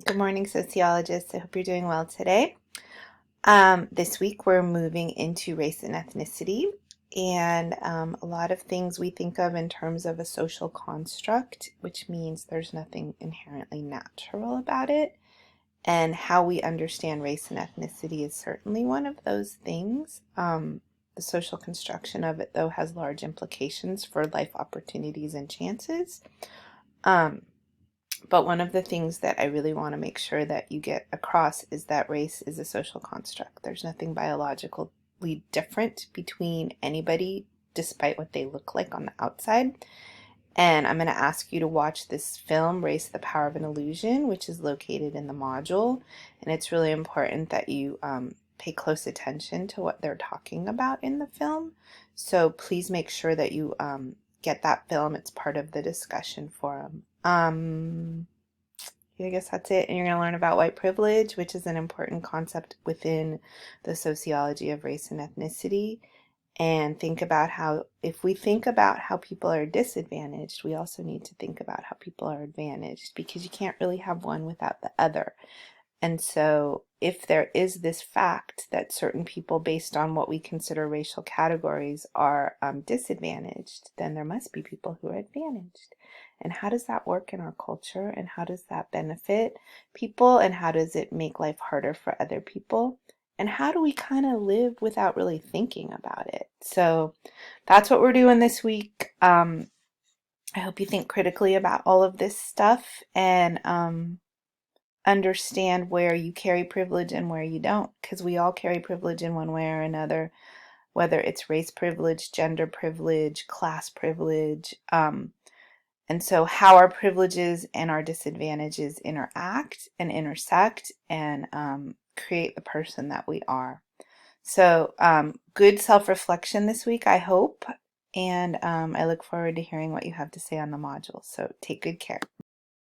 Good morning, sociologists. I hope you're doing well today. This week we're moving into race and ethnicity, and a lot of things we think of in terms of a social construct, which means there's nothing inherently natural about it. And how we understand race and ethnicity is certainly one of those things. The social construction of it, though, has large implications for life opportunities and chances. But one of the things that I really want to make sure that you get across is that race is a social construct. There's nothing biologically different between anybody, despite what they look like on the outside. And I'm going to ask you to watch this film, Race, the Power of an Illusion, which is located in the module. And it's really important that you pay close attention to what they're talking about in the film. So please make sure that you get that film. It's part of the discussion forum. I guess that's it. And you're going to learn about white privilege, which is an important concept within the sociology of race and ethnicity. And think about how, if we think about how people are disadvantaged, we also need to think about how people are advantaged, because you can't really have one without the other. And so if there is this fact that certain people, based on what we consider racial categories, are disadvantaged, then there must be people who are advantaged. And how does that work in our culture? And how does that benefit people? And how does it make life harder for other people? And how do we kind of live without really thinking about it? So that's what we're doing this week. I hope you think critically about all of this stuff and understand where you carry privilege and where you don't, because we all carry privilege in one way or another, whether it's race privilege, gender privilege, class privilege. And so how our privileges and our disadvantages interact and intersect and create the person that we are. So good self-reflection this week, I hope. And I look forward to hearing what you have to say on the module. So take good care.